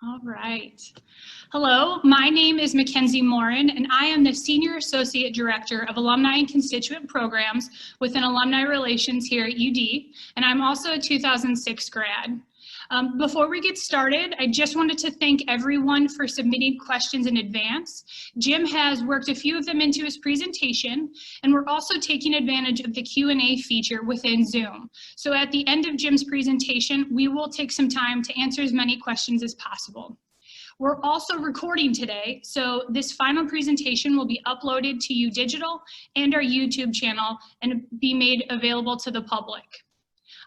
All right. Hello, my name is Mackenzie Morin, and I am the Senior Associate Director of Alumni and Constituent Programs within Alumni Relations here at UD, and I'm also a 2006 grad. Before we get started, I just wanted to thank everyone for submitting questions in advance. Jim has worked a few of them into his presentation, and we're also taking advantage of the Q&A feature within Zoom. So at the end of Jim's presentation, we will take some time to answer as many questions as possible. We're also recording today, so this final presentation will be uploaded to UDigital and our YouTube channel and be made available to the public.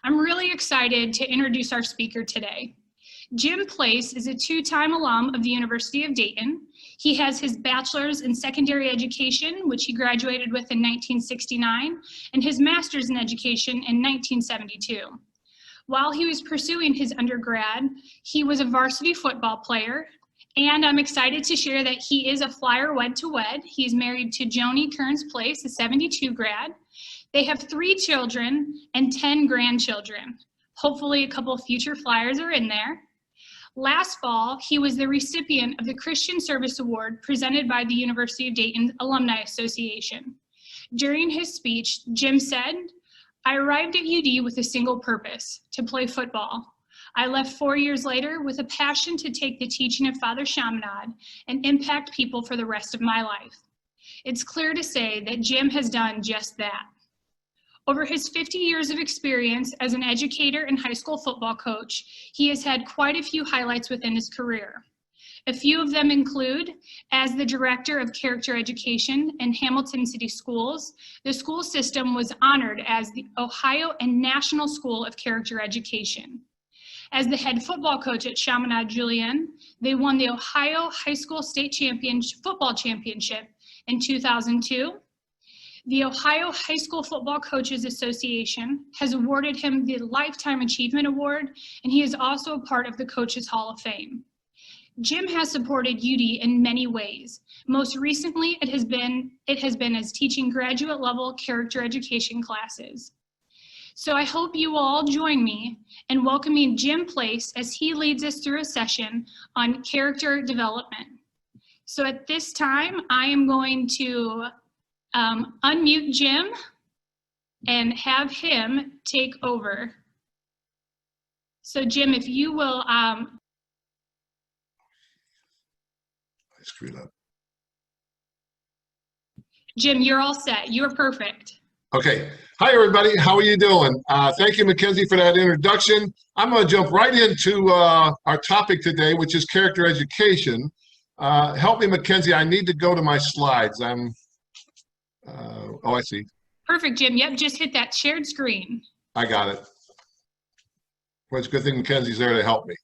I'm really excited to introduce our speaker today. Jim Place is a two-time alum of the University of Dayton. He has his bachelor's in secondary education, which he graduated with in 1969, and his master's in education in 1972. While he was pursuing his undergrad, he was a varsity football player, and I'm excited to share that he is a Flyer wed to wed. He's married to Joni Kearns Place, a 72 grad. They have 3 children and 10 grandchildren. Hopefully a couple future Flyers are in there. Last fall, he was the recipient of the Christian Service Award presented by the University of Dayton Alumni Association. During his speech, Jim said, "I arrived at UD with a single purpose, to play football. I left 4 years later with a passion to take the teaching of Father Chaminade and impact people for the rest of my life." It's clear to say that Jim has done just that. Over his 50 years of experience as an educator and high school football coach, he has had quite a few highlights within his career. A few of them include, as the Director of Character Education in Hamilton City Schools, the school system was honored as the Ohio and National School of Character Education. As the head football coach at Chaminade Julienne, they won the Ohio High School State Football Championship in 2002. The Ohio High School Football Coaches Association has awarded him the Lifetime Achievement Award, and he is also a part of the Coaches Hall of Fame. Jim has supported UD in many ways. Most recently, it has been as teaching graduate level character education classes. So I hope you will all join me in welcoming Jim Place as he leads us through a session on character development. So at this time, I am going to unmute Jim and have him take over. So Jim, if you will. I screwed up. Jim, you're all set. You're perfect. Okay. Hi, everybody. How are you doing? Thank you, Mackenzie, for that introduction. I'm going to jump right into our topic today, which is character education. Help me, Mackenzie. I need to go to my slides. Oh, I see. Perfect, Jim. Yep, just hit that shared screen. I got it. Well, it's a good thing Mackenzie's there to help me.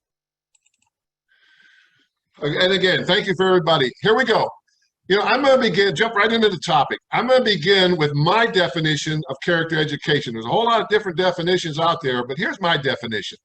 And again, thank you for everybody. Here we go. You know, I'm going to jump right into the topic. I'm going to begin with my definition of character education. There's a whole lot of different definitions out there, but here's my definition.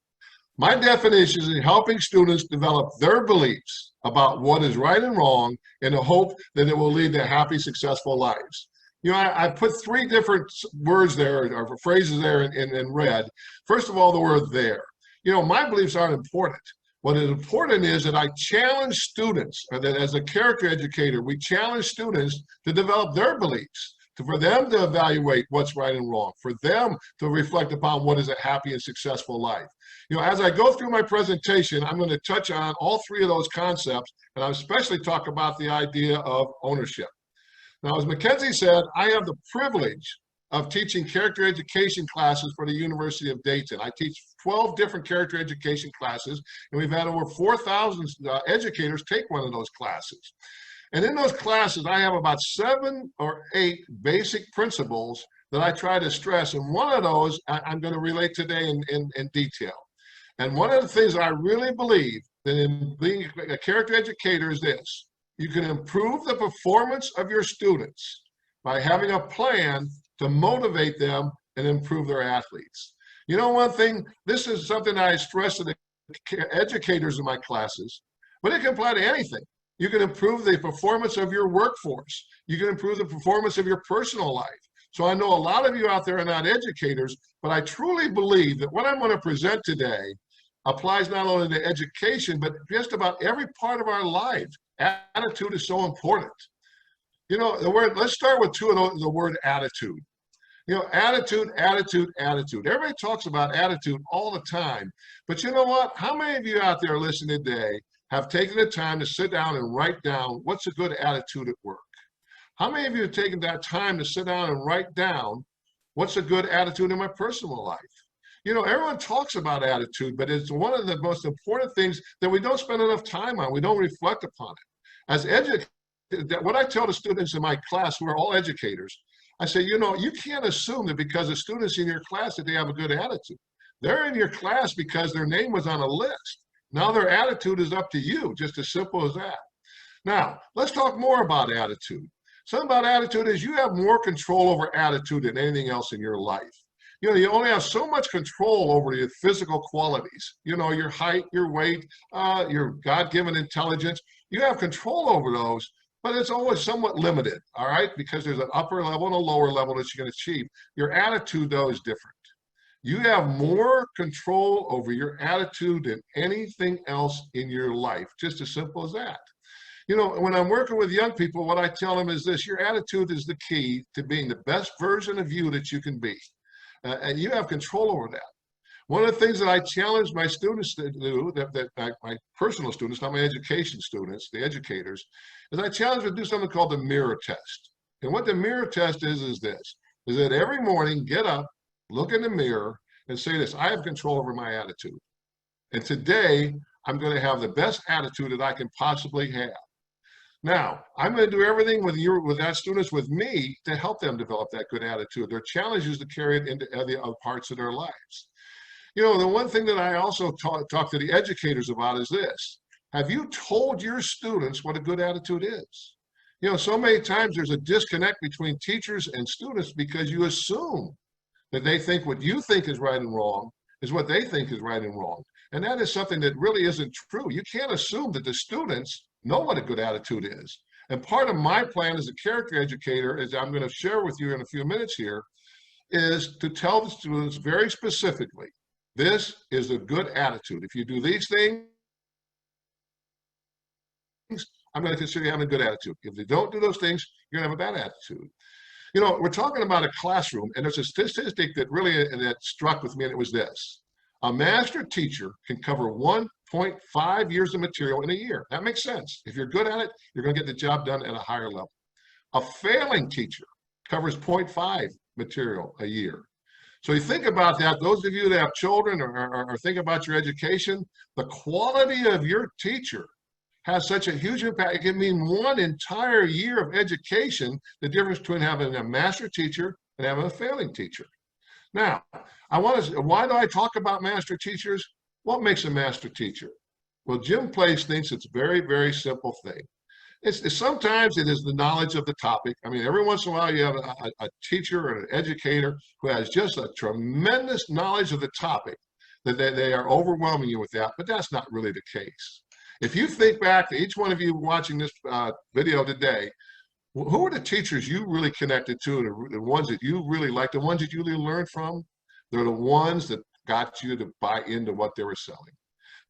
My definition is helping students develop their beliefs about what is right and wrong in the hope that it will lead to happy, successful lives. You know, I put 3 different words there, or phrases there in red. First of all, the word there. You know, my beliefs aren't important. What is important is that I challenge students, or that as a character educator, we challenge students to develop their beliefs, for them to evaluate what's right and wrong, for them to reflect upon what is a happy and successful life. You know, as I go through my presentation, I'm going to touch on all 3 of those concepts, and I'll especially talk about the idea of ownership. Now, as Mackenzie said, I have the privilege of teaching character education classes for the University of Dayton. I teach 12 different character education classes, and we've had over 4,000 educators take one of those classes. And in those classes, I have about 7 or 8 basic principles that I try to stress, and one of those I'm going to relate today in detail. And one of the things that I really believe that in being a character educator is this: you can improve the performance of your students by having a plan to motivate them and improve their athletes. You know, one thing, this is something I stress to the educators in my classes, but it can apply to anything. You can improve the performance of your workforce. You can improve the performance of your personal life. So I know a lot of you out there are not educators, but I truly believe that what I'm going to present today applies not only to education, but just about every part of our lives. Attitude is so important. You know, let's start with the word attitude. You know, attitude, attitude, attitude. Everybody talks about attitude all the time. But you know what? How many of you out there listening today have taken the time to sit down and write down what's a good attitude at work? How many of you have taken that time to sit down and write down what's a good attitude in my personal life? You know, everyone talks about attitude, but it's one of the most important things that we don't spend enough time on. We don't reflect upon it. As educators, what I tell the students in my class, who are all educators, I say, you know, you can't assume that because the students in your class that they have a good attitude. They're in your class because their name was on a list. Now their attitude is up to you, just as simple as that. Now, let's talk more about attitude. Something about attitude is you have more control over attitude than anything else in your life. You know, you only have so much control over your physical qualities, you know, your height, your weight, your God-given intelligence. You have control over those, but it's always somewhat limited, all right, because there's an upper level and a lower level that you can achieve. Your attitude, though, is different. You have more control over your attitude than anything else in your life, just as simple as that. You know, when I'm working with young people, what I tell them is this: your attitude is the key to being the best version of you that you can be. And you have control over that. One of the things that I challenge my students to do, my personal students, not my education students, the educators, is I challenge them to do something called the mirror test. And what the mirror test is this, is that every morning, get up, look in the mirror, and say this: I have control over my attitude. And today, I'm going to have the best attitude that I can possibly have. Now, I'm going to do everything with that students with me to help them develop that good attitude. Their challenge is to carry it into other parts of their lives. You know, the one thing that I also talk to the educators about is this: have you told your students what a good attitude is? You know, so many times there's a disconnect between teachers and students because you assume that they think what you think is right and wrong is what they think is right and wrong. And that is something that really isn't true. You can't assume that the students know what a good attitude is. And part of my plan as a character educator, as I'm going to share with you in a few minutes here, is to tell the students very specifically, this is a good attitude. If you do these things, I'm going to consider you having a good attitude. If you don't do those things, you're going to have a bad attitude. You know, we're talking about a classroom, and there's a statistic that really that struck with me, and it was this: a master teacher can cover 1.5 years of material in a year. That makes sense. If you're good at it, you're going to get the job done at a higher level. A failing teacher covers 0.5 material a year. So you think about that. Those of you that have children or think about your education, the quality of your teacher has such a huge impact. It can mean one entire year of education, the difference between having a master teacher and having a failing teacher. Now, why do I talk about master teachers? What makes a master teacher? Well, Jim Place thinks it's a very, very simple thing. Sometimes it is the knowledge of the topic. I mean, every once in a while you have a teacher or an educator who has just a tremendous knowledge of the topic that they are overwhelming you with that, but that's not really the case. If you think back to each one of you watching this video today, who are the teachers you really connected to, the ones that you really liked, the ones that you really learned from? They're the ones that got you to buy into what they were selling.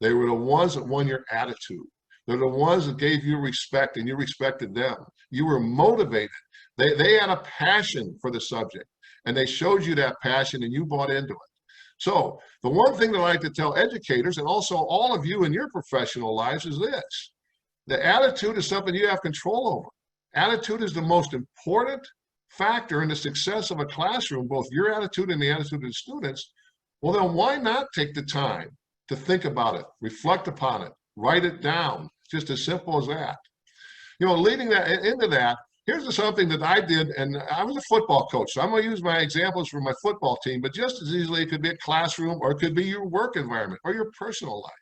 They were the ones that won your attitude. They're the ones that gave you respect and you respected them. You were motivated. They had a passion for the subject and they showed you that passion and you bought into it. So the one thing that I like to tell educators and also all of you in your professional lives is this: the attitude is something you have control over. Attitude is the most important factor in the success of a classroom, both your attitude and the attitude of the students. Well, then why not take the time to think about it, reflect upon it, write it down? Just as simple as that. You know, leading that into that, here's something that I did, and I was a football coach, so I'm going to use my examples from my football team, but just as easily it could be a classroom or it could be your work environment or your personal life.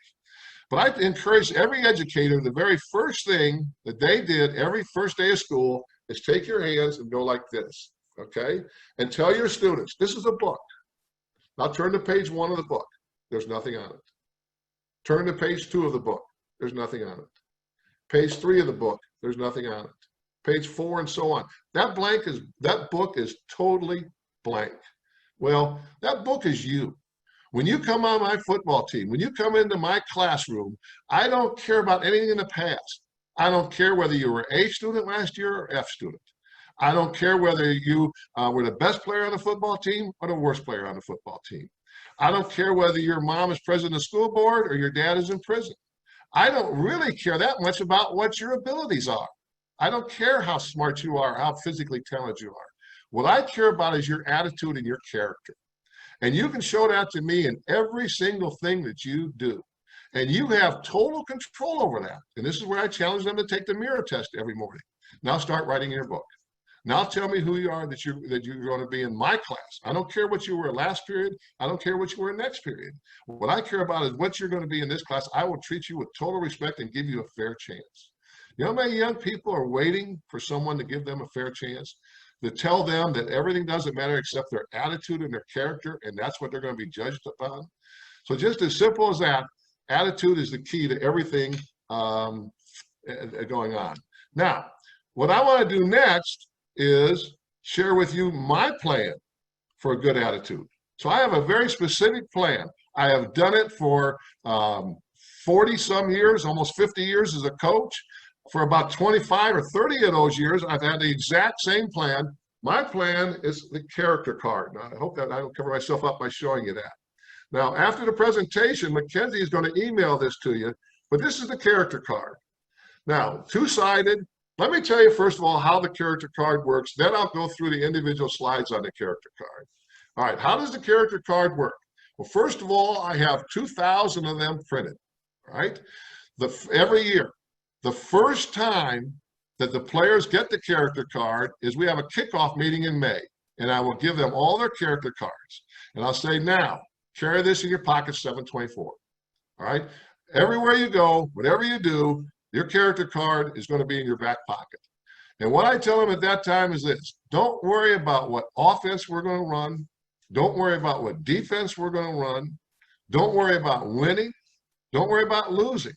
But I encourage every educator, the very first thing that they did every first day of school is take your hands and go like this, okay? And tell your students, this is a book. Now turn to page 1 of the book. There's nothing on it. Turn to page 2 of the book. There's nothing on it. Page 3 of the book. There's nothing on it. Page 4 and so on. That book is totally blank. Well, that book is you. When you come on my football team, when you come into my classroom, I don't care about anything in the past. I don't care whether you were A student last year or F student. I don't care whether you were the best player on the football team or the worst player on the football team. I don't care whether your mom is president of the school board or your dad is in prison. I don't really care that much about what your abilities are. I don't care how smart you are, how physically talented you are. What I care about is your attitude and your character. And you can show that to me in every single thing that you do. And you have total control over that. And this is where I challenge them to take the mirror test every morning. Now start writing your book. Now tell me who you are that you're going to be in my class. I don't care what you were last period. I don't care what you were next period. What I care about is what you're going to be in this class. I will treat you with total respect and give you a fair chance. You know how many young people are waiting for someone to give them a fair chance? To tell them that everything doesn't matter except their attitude and their character, and that's what they're going to be judged upon. So just as simple as that, attitude is the key to everything going on. Now, what I want to do next is share with you my plan for a good attitude. So I have a very specific plan. I have done it for 40 some years, almost 50 years as a coach. For about 25 or 30 of those years, I've had the exact same plan. My plan is the character card. Now, I hope that I don't cover myself up by showing you that. Now, after the presentation, Mackenzie is going to email this to you, but this is the character card. Now, two-sided. Let me tell you, first of all, how the character card works. Then I'll go through the individual slides on the character card. All right, how does the character card work? Well, first of all, I have 2,000 of them printed, right? Every year. The first time that the players get the character card is we have a kickoff meeting in May, and I will give them all their character cards. And I'll say, now, carry this in your pocket 7/24. All right? Everywhere you go, whatever you do, your character card is going to be in your back pocket. And what I tell them at that time is this: don't worry about what offense we're going to run. Don't worry about what defense we're going to run. Don't worry about winning. Don't worry about losing.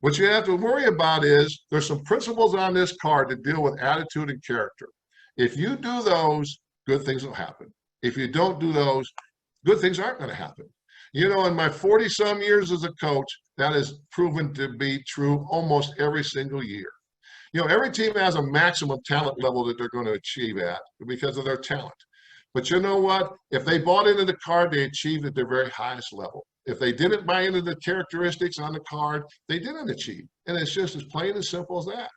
What you have to worry about is there's some principles on this card that deal with attitude and character. If you do those, good things will happen. If you don't do those, good things aren't going to happen. You know, in my 40-some years as a coach, that has proven to be true almost every single year. You know, every team has a maximum talent level that they're going to achieve at because of their talent. But you know what? If they bought into the card, they achieved at their very highest level. If they didn't buy into the characteristics on the card, they didn't achieve. And it's just as plain and simple as that.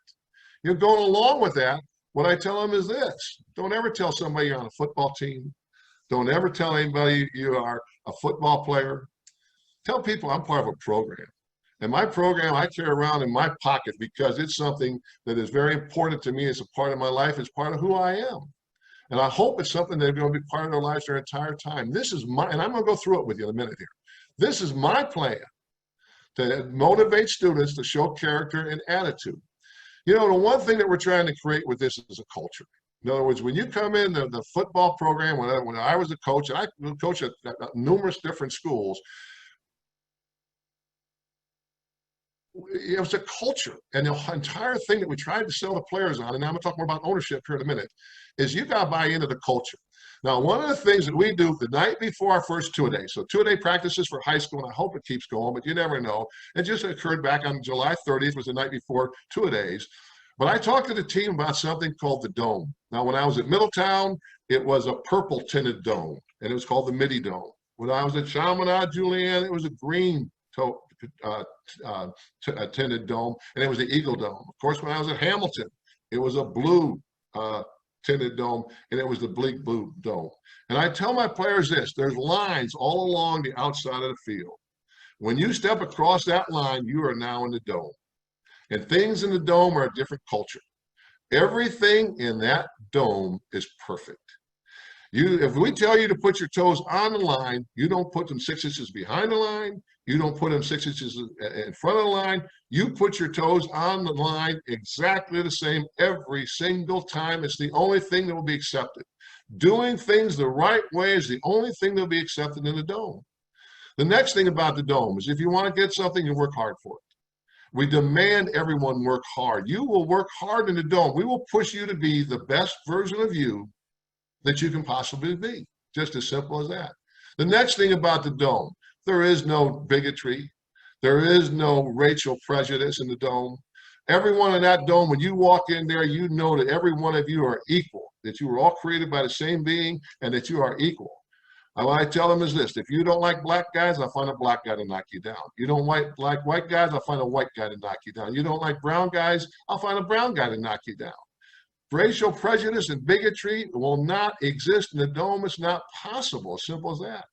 You're going along with that. What I tell them is this: don't ever tell somebody you're on a football team. Don't ever tell anybody you are a football player. Tell people I'm part of a program. And my program I carry around in my pocket because it's something that is very important to me. It's a part of my life. It's part of who I am. And I hope it's something they're going to be part of their lives their entire time. This is my, and I'm going to go through it with you in a minute here. This is my plan to motivate students to show character and attitude. You know, the one thing that we're trying to create with this is a culture. In other words, when you come in the football program, when I was a coach, and I coached at numerous different schools, it was a culture. And the entire thing that we tried to sell the players on, and I'm going to talk more about ownership here in a minute, is you got to buy into the culture. Now, one of the things that we do the night before our first two-a-day, so two-a-day practices for high school, and I hope it keeps going, but you never know. It just occurred back on July 30th, was the night before two-a-days. But I talked to the team about something called the dome. Now, when I was at Middletown, it was a purple tinted dome, and it was called the Midi Dome. When I was at Chaminade, Julian, it was a green tinted dome, and it was the Eagle Dome. Of course, when I was at Hamilton, it was a blue tinted dome, and it was the bleak blue dome. And I tell my players this: there's lines all along the outside of the field. When you step across that line, you are now in the dome. And things in the dome are a different culture. Everything in that dome is perfect. If we tell you to put your toes on the line, you don't put them 6 inches behind the line. You don't put them 6 inches in front of the line. You put your toes on the line exactly the same every single time. It's the only thing that will be accepted. Doing things the right way is the only thing that will be accepted in the dome. The next thing about the dome is if you want to get something, you work hard for it. We demand everyone work hard. You will work hard in the dome. We will push you to be the best version of you that you can possibly be. Just as simple as that. The next thing about the dome, there is no bigotry. There is no racial prejudice in the dome. Everyone in that dome, when you walk in there, you know that every one of you are equal, that you were all created by the same being and that you are equal. And what I tell them is this: if you don't like black guys, I'll find a black guy to knock you down. You don't like white guys, I'll find a white guy to knock you down. You don't like brown guys, I'll find a brown guy to knock you down. Racial prejudice and bigotry will not exist in the dome. It's not possible. As simple as that.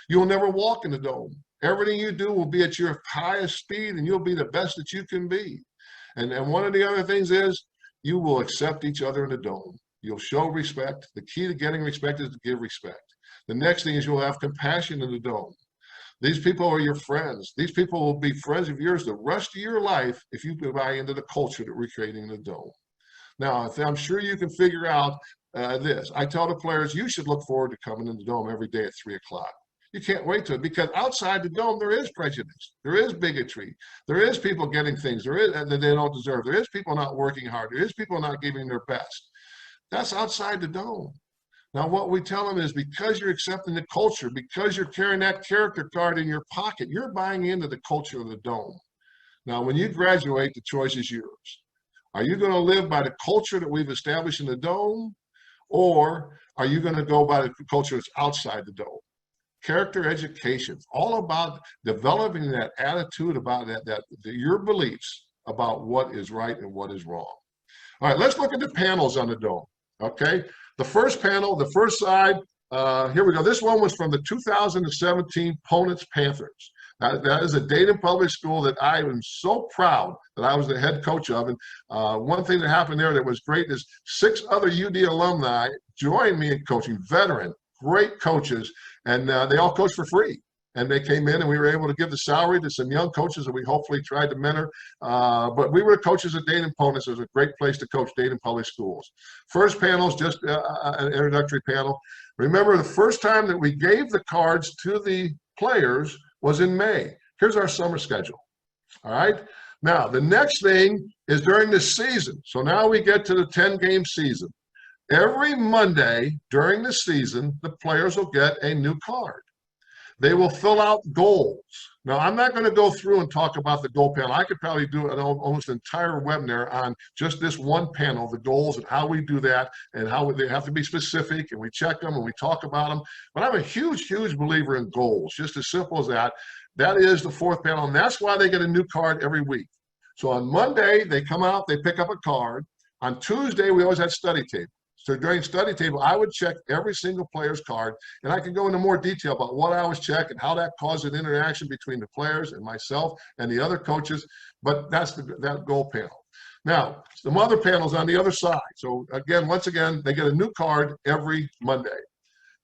You will never walk in the dome. Everything you do will be at your highest speed, and you'll be the best that you can be. And one of the other things is you will accept each other in the dome. You'll show respect. The key to getting respect is to give respect. The next thing is you'll have compassion in the dome. These people are your friends. These people will be friends of yours the rest of your life if you buy into the culture that we're creating in the dome. Now, I'm sure you can figure out this. I tell the players, you should look forward to coming in the dome every day at 3 o'clock. You can't wait to, because outside the dome, there is prejudice. There is bigotry. There is people getting things that they don't deserve. There is people not working hard. There is people not giving their best. That's outside the dome. Now, what we tell them is because you're accepting the culture, because you're carrying that character card in your pocket, you're buying into the culture of the dome. Now, when you graduate, the choice is yours. Are you going to live by the culture that we've established in the dome, or are you going to go by the culture that's outside the dome? Character education, it's all about developing that attitude about your beliefs about what is right and what is wrong. All right, let's look at the panels on the dome. Okay, the first panel, the first side, here we go. This one was from the 2017 Ponitz Panthers. That is a Dayton public school that I am so proud that I was the head coach of. And one thing that happened there that was great is 6 other UD alumni joined me in coaching, veteran, great coaches, and they all coached for free. And they came in and we were able to give the salary to some young coaches that we hopefully tried to mentor. But we were coaches at Dayton Ponitz. It was a great place to coach, Dayton Public Schools. First panel is just an introductory panel. Remember, the first time that we gave the cards to the players was in May. Here's our summer schedule. All right. Now, the next thing is during the season. So now we get to the 10-game season. Every Monday during the season, the players will get a new card. They will fill out goals. Now, I'm not going to go through and talk about the goal panel. I could probably do an almost entire webinar on just this one panel, the goals and how we do that and how they have to be specific, and we check them and we talk about them. But I'm a huge, huge believer in goals, just as simple as that. That is the 4th panel, and that's why they get a new card every week. So on Monday, they come out, they pick up a card. On Tuesday, we always had study table. So during study table, I would check every single player's card, and I can go into more detail about what I was checking, how that caused an interaction between the players and myself and the other coaches, but that's that goal panel. Now, some other panels on the other side. So again, once again, they get a new card every Monday.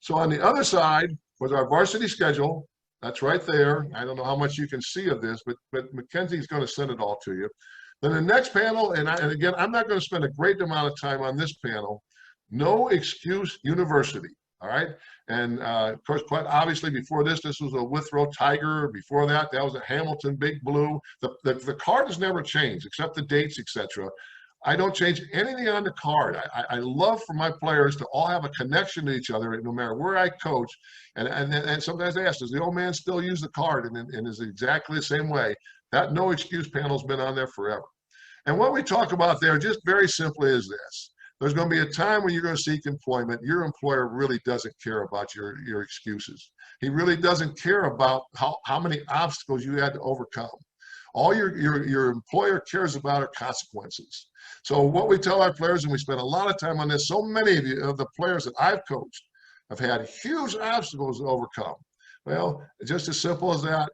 So on the other side was our varsity schedule. That's right there. I don't know how much you can see of this, but Mackenzie's going to send it all to you. Then the next panel, and again, I'm not going to spend a great amount of time on this panel. No Excuse University, all right? And of course, quite obviously, before this was a Withrow Tiger. Before that, that was a Hamilton Big Blue. The card has never changed, except the dates, etc. I don't change anything on the card. I love for my players to all have a connection to each other, no matter where I coach. And sometimes they ask, does the old man still use the card? And is it exactly the same way? That No Excuse panel's been on there forever. And what we talk about there, just very simply, is this. There's going to be a time when you're going to seek employment. Your employer really doesn't care about your excuses. He really doesn't care about how many obstacles you had to overcome. All your employer cares about are consequences. So what we tell our players, and we spend a lot of time on this, so many of the players that I've coached have had huge obstacles to overcome. Well, just as simple as that.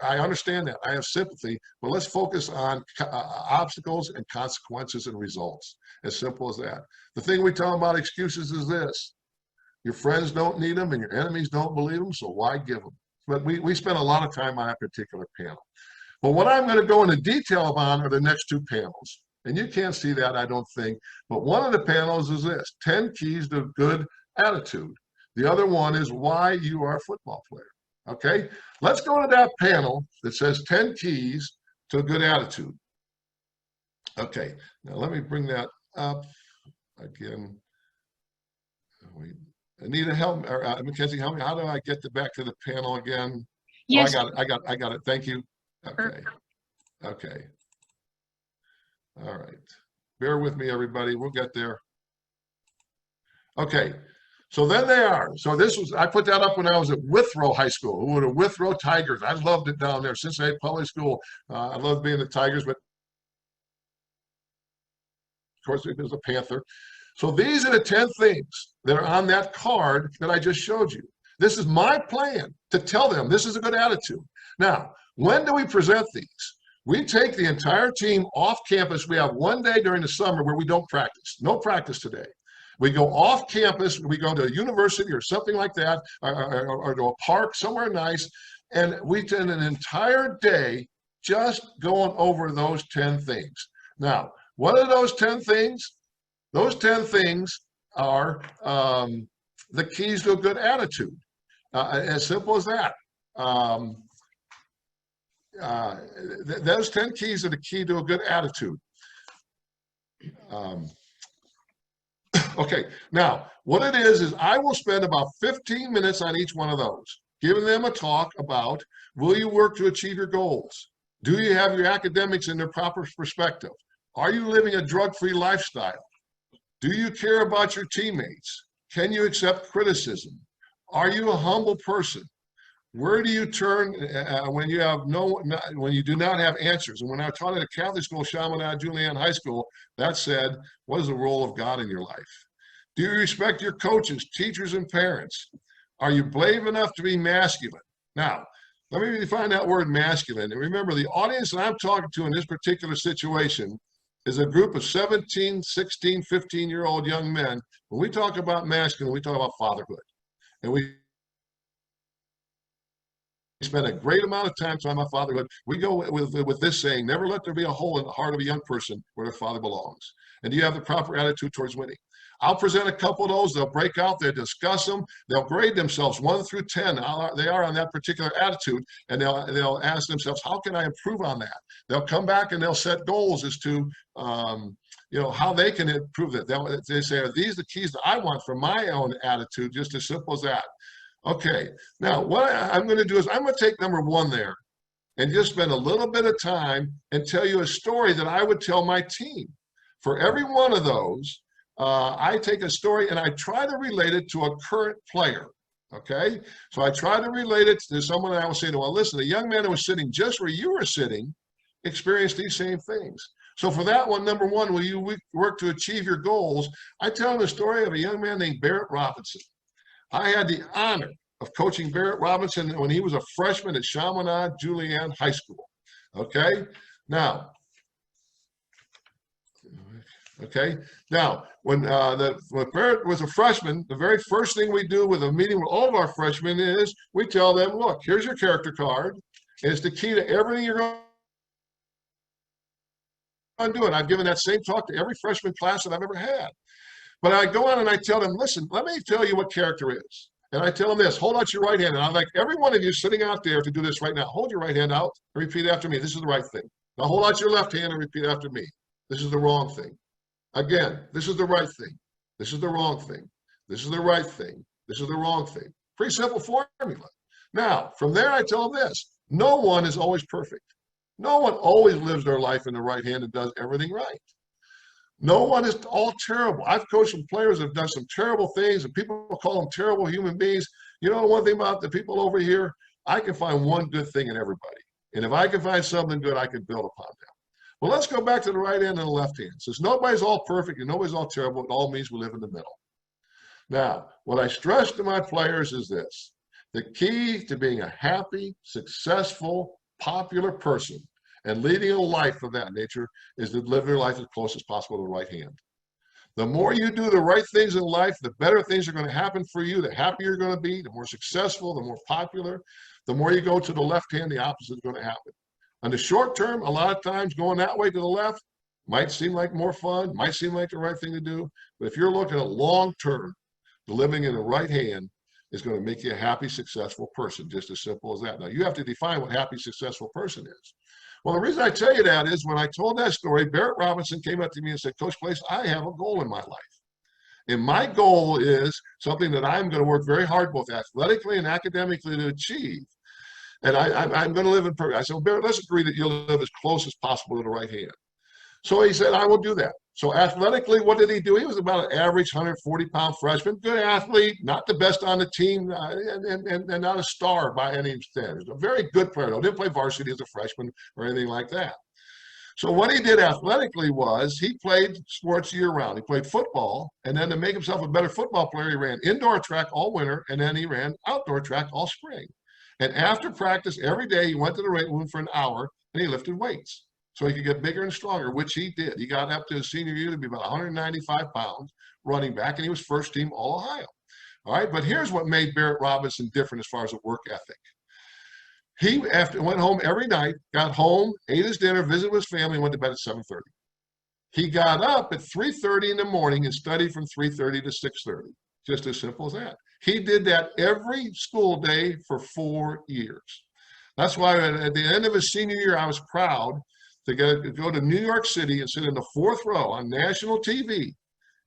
I understand that. I have sympathy, but let's focus on obstacles and consequences and results. As simple as that. The thing we tell them about excuses is this: your friends don't need them and your enemies don't believe them, so why give them? But we spend a lot of time on that particular panel. But what I'm going to go into detail on are the next 2 panels. And you can't see that, I don't think. But one of the panels is this: 10 keys to good attitude. The other one is why you are a football player. Okay, let's go to that panel that says 10 keys to a good attitude. Okay, now let me bring that up again. Wait, Anita, help me, or Mackenzie, help me. How do I get back to the panel again? Yes. Oh, I got it. Thank you. Okay. Perfect. Okay. All right. Bear with me, everybody. We'll get there. Okay. So then they are. So this was, I put that up when I was at Withrow High School. Who were the Withrow Tigers? I loved it down there. Cincinnati Public School. I loved being the Tigers, but of course it was a Panther. So these are the 10 things that are on that card that I just showed you. This is my plan to tell them this is a good attitude. Now, when do we present these? We take the entire team off campus. We have one day during the summer where we don't practice. No practice today. We go off campus. We go to a university or something like that, or to a park somewhere nice, and we spend an entire day just going over those 10 things. Now, what are those 10 things? Those 10 things are the keys to a good attitude. As simple as that. Those 10 keys are the key to a good attitude. Okay, now what it is I will spend about 15 minutes on each one of those, giving them a talk about, will you work to achieve your goals? Do you have your academics in their proper perspective? Are you living a drug-free lifestyle? Do you care about your teammates? Can you accept criticism? Are you a humble person? Where do you turn when you have when you do not have answers? And when I taught at a Catholic school, Chaminade Julian High School, that said, what is the role of God in your life? Do you respect your coaches, teachers, and parents? Are you brave enough to be masculine? Now, let me define that word masculine. And remember, the audience that I'm talking to in this particular situation is a group of 17, 16, 15-year-old young men. When we talk about masculine, we talk about fatherhood. And we spend a great amount of time talking about fatherhood. We go with this saying, never let there be a hole in the heart of a young person where their father belongs. And do you have the proper attitude towards winning? I'll present a couple of those. They'll break out, they'll discuss them, they'll grade themselves 1 through 10. They are on that particular attitude, and they'll ask themselves, how can I improve on that? They'll come back and they'll set goals as to how they can improve that. They say, are these the keys that I want for my own attitude? Just as simple as that. Okay, now what I'm going to do is I'm going to take number 1 there and just spend a little bit of time and tell you a story that I would tell my team. For every one of those, I take a story and I try to relate it to a current player, okay? So I try to relate it to someone, and I will say, well, listen, a young man who was sitting just where you were sitting experienced these same things. So for that one, number 1, will you work to achieve your goals? I tell him the story of a young man named Barrett Robinson. I had the honor of coaching Barrett Robinson when he was a freshman at Chaminade Julian High School, okay? Now, when Barrett was a freshman, the very first thing we do with a meeting with all of our freshmen is we tell them, look, here's your character card. It's the key to everything you're going to do. And I've given that same talk to every freshman class that I've ever had. But I go on and I tell them, listen, let me tell you what character is. And I tell them this, hold out your right hand. And I'd like every one of you sitting out there to do this right now. Hold your right hand out and repeat after me. This is the right thing. Now hold out your left hand and repeat after me. This is the wrong thing. Again, this is the right thing. This is the wrong thing. This is the right thing. This is the wrong thing. Pretty simple formula. Now, from there, I tell them this. No one is always perfect. No one always lives their life in the right hand and does everything right. No one is all terrible. I've coached some players that have done some terrible things, and people call them terrible human beings. You know, one thing about the people over here, I can find one good thing in everybody. And if I can find something good, I can build upon them. Well, let's go back to the right hand and the left hand. Since nobody's all perfect and nobody's all terrible, it all means we live in the middle. Now, what I stress to my players is this. The key to being a happy, successful, popular person and leading a life of that nature is to live your life as close as possible to the right hand. The more you do the right things in life, the better things are going to happen for you, the happier you're going to be, the more successful, the more popular. The more you go to the left hand, the opposite is going to happen. On the short term, a lot of times going that way to the left might seem like more fun, might seem like the right thing to do. But if you're looking at long term, living in the right hand is going to make you a happy, successful person, just as simple as that. Now, you have to define what happy, successful person is. Well, the reason I tell you that is when I told that story, Barrett Robinson came up to me and said, Coach Place, I have a goal in my life. And my goal is something that I'm going to work very hard, both athletically and academically, to achieve. And I'm going to live in perfect. I said, well, Barrett, let's agree that you'll live as close as possible to the right hand. So he said, I will do that. So athletically, what did he do? He was about an average 140-pound freshman, good athlete, not the best on the team, and not a star by any standards. A very good player, though. Didn't play varsity as a freshman or anything like that. So what he did athletically was he played sports year-round. He played football, and then to make himself a better football player, he ran indoor track all winter, and then he ran outdoor track all spring. And after practice, every day, he went to the weight room for an hour, and he lifted weights so he could get bigger and stronger, which he did. He got up to his senior year to be about 195 pounds running back, and he was first team All-Ohio. All right, but here's what made Barrett Robinson different as far as a work ethic. He went home every night, got home, ate his dinner, visited with his family, and went to bed at 7:30. He got up at 3:30 in the morning and studied from 3:30 to 6:30. Just as simple as that. He did that every school day for 4 years. That's why at the end of his senior year, I was proud to go to New York City and sit in the 4th row on national TV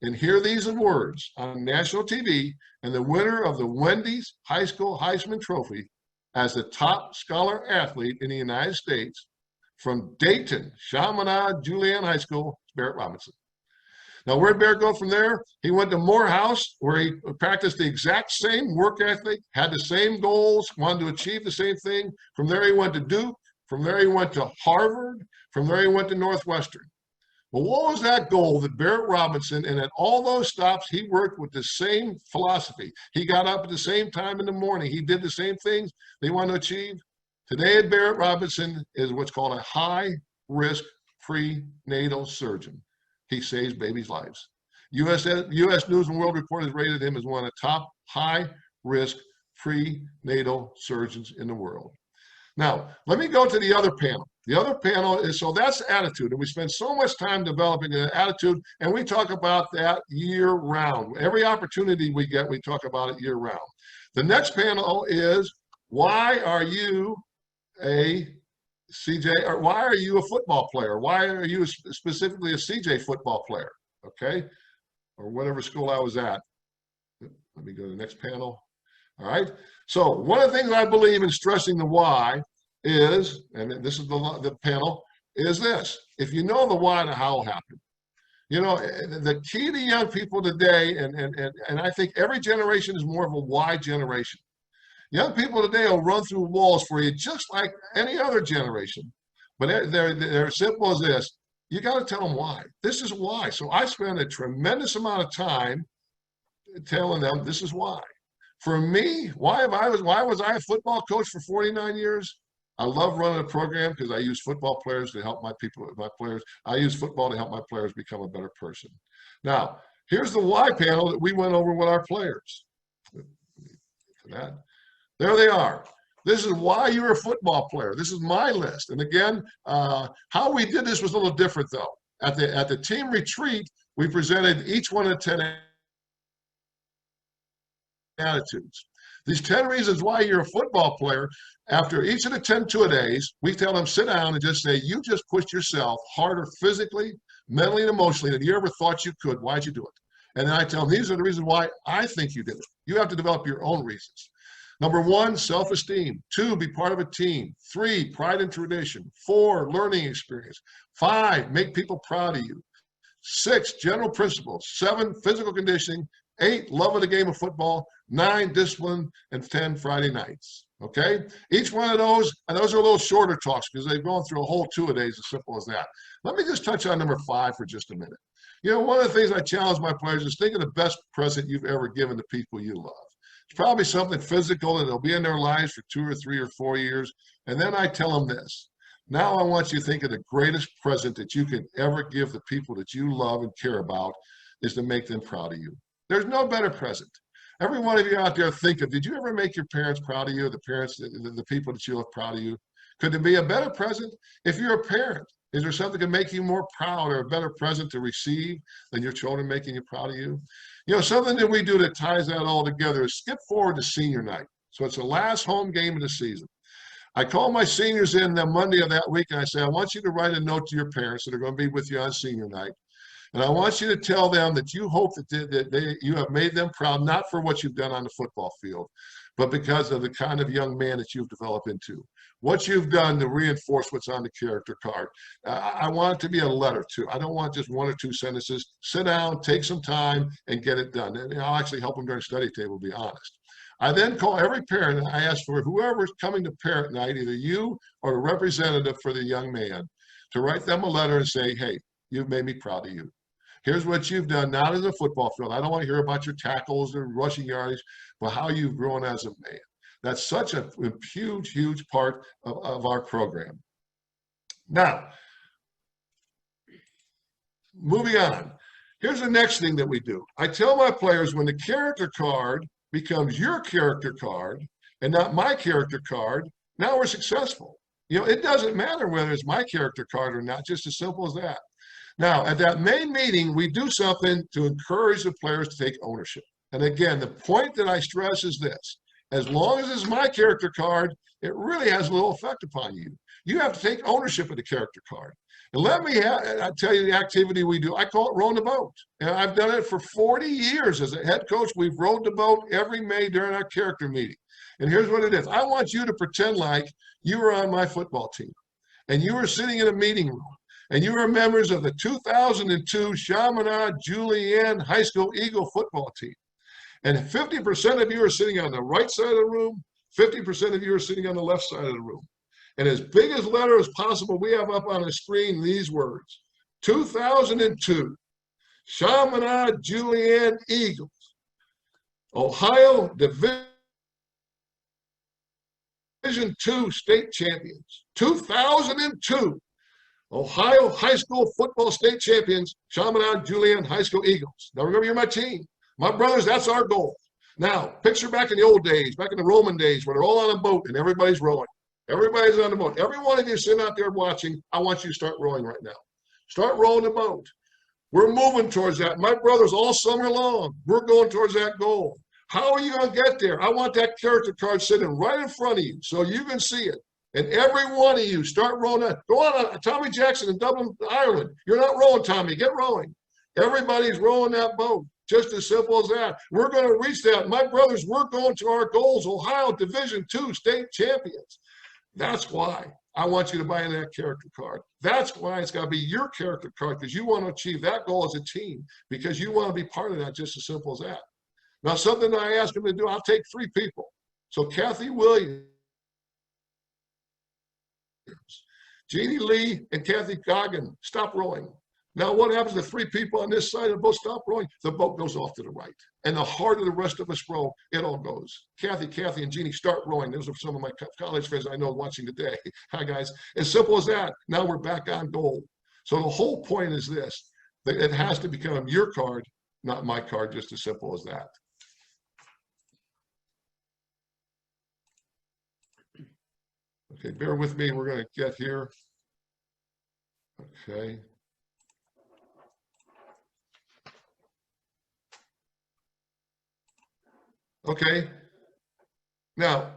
and hear these words on national TV, and the winner of the Wendy's High School Heisman Trophy as the top scholar athlete in the United States from Dayton, Chaminade, Julian High School, Barrett Robinson. Now, where'd Barrett go from there? He went to Morehouse, where he practiced the exact same work ethic, had the same goals, wanted to achieve the same thing. From there, he went to Duke. From there, he went to Harvard. From there, he went to Northwestern. Well, what was that goal that Barrett Robinson, and at all those stops, he worked with the same philosophy. He got up at the same time in the morning. He did the same things they wanted to achieve. Today, Barrett Robinson is what's called a high-risk prenatal surgeon. He saves babies' lives. U.S. News and World Report has rated him as one of the top high-risk prenatal surgeons in the world. Now, let me go to the other panel. The other panel is, so that's attitude, and we spend so much time developing an attitude, and we talk about that year-round. Every opportunity we get, we talk about it year-round. The next panel is, why are you a CJ, or why are you a football player? Why are you specifically a CJ football player, okay? Or whatever school I was at. Let me go to the next panel. All right, so one of the things I believe in stressing the why is, and this is the panel, is this. If you know the why, the how will happen. You know, the key to young people today, and I think every generation is more of a why generation. Young people today will run through walls for you just like any other generation. But they're simple as this. You got to tell them why. This is why. So I spend a tremendous amount of time telling them this is why. For me, why was I a football coach for 49 years? I love running a program because I use football players to help my players. I use football to help my players become a better person. Now, here's the why panel that we went over with our players. There they are. This is why you're a football player. This is my list. And again, how we did this was a little different though. At the team retreat, we presented each one of the 10 attitudes. These 10 reasons why you're a football player. After each of the 10 two-a-days, we tell them sit down and just say, you just pushed yourself harder physically, mentally, and emotionally than you ever thought you could. Why'd you do it? And then I tell them, these are the reasons why I think you did it. You have to develop your own reasons. Number 1, self-esteem. 2, be part of a team. 3, pride and tradition. 4, learning experience. 5, make people proud of you. 6, general principles. 7, physical conditioning. 8, love of the game of football. 9, discipline. And 10, Friday nights. Okay? Each one of those, and those are a little shorter talks because they've gone through a whole two-a-days, as simple as that. Let me just touch on number 5 for just a minute. You know, one of the things I challenge my players is think of the best present you've ever given to people you love. It's probably something physical and it'll be in their lives for 2 or 3 or 4 years. And then I tell them this. Now I want you to think of the greatest present that you can ever give the people that you love and care about is to make them proud of you. There's no better present. Every one of you out there think of, did you ever make your parents proud of you, the people that you love proud of you? Could there be a better present? If you're a parent, is there something that can make you more proud or a better present to receive than your children making you proud of you? You know, something that we do that ties that all together is skip forward to senior night. So it's the last home game of the season. I call my seniors in the Monday of that week and I say, I want you to write a note to your parents that are going to be with you on senior night. And I want you to tell them that you hope that you have made them proud, not for what you've done on the football field, but because of the kind of young man that you've developed into. What you've done to reinforce what's on the character card. I want it to be a letter too. I don't want just 1 or 2 sentences. Sit down, take some time, and get it done. And I'll actually help them during study table, to be honest. I then call every parent and I ask for whoever's coming to parent night, either you or a representative for the young man, to write them a letter and say, hey, you've made me proud of you. Here's what you've done, not as a football field. I don't want to hear about your tackles or rushing yardage, but how you've grown as a man. That's such a huge, huge part of our program. Now, moving on. Here's the next thing that we do. I tell my players when the character card becomes your character card and not my character card, now we're successful. You know, it doesn't matter whether it's my character card or not, just as simple as that. Now, at that main meeting, we do something to encourage the players to take ownership. And again, the point that I stress is this: as long as it's my character card, it really has little effect upon you. You have to take ownership of the character card. And let me tell you the activity we do. I call it rowing the boat. And I've done it for 40 years as a head coach. We've rowed the boat every May during our character meeting. And here's what it is. I want you to pretend like you were on my football team and you were sitting in a meeting room and you were members of the 2002 Chaminade Julienne High School Eagle football team. And 50% of you are sitting on the right side of the room, 50% of you are sitting on the left side of the room. And as big as letter as possible, we have up on the screen these words: 2002 Chaminade Julienne Eagles, Ohio Division II state champions, 2002 Ohio High School football state champions, Chaminade Julienne High School Eagles. Now remember, you're my team. My brothers, that's our goal. Now, picture back in the old days, back in the Roman days, where they're all on a boat and everybody's rowing. Everybody's on the boat. Every one of you sitting out there watching, I want you to start rowing right now. Start rowing the boat. We're moving towards that. My brothers, all summer long, we're going towards that goal. How are you going to get there? I want that character card sitting right in front of you so you can see it. And every one of you start rowing that. Go on, Tommy Jackson in Dublin, Ireland. You're not rowing, Tommy. Get rowing. Everybody's rowing that boat. Just as simple as that. We're going to reach that. My brothers, we're going to our goals. Ohio Division II state champions. That's why I want you to buy into that character card. That's why it's got to be your character card, because you want to achieve that goal as a team, because you want to be part of that, just as simple as that. Now, something that I ask them to do, I'll take 3 people. So Kathy Williams, Jeannie Lee, and Kathy Goggin, stop rowing. Now, what happens to 3 people on this side of the boat stop rowing? The boat goes off to the right. And the harder the rest of us row, it all goes. Kathy, and Jeannie, start rowing. Those are some of my college friends I know watching today. Hi, guys. As simple as that. Now we're back on goal. So the whole point is this: that it has to become your card, not my card, just as simple as that. Okay, bear with me. We're going to get here. Okay. Okay, now,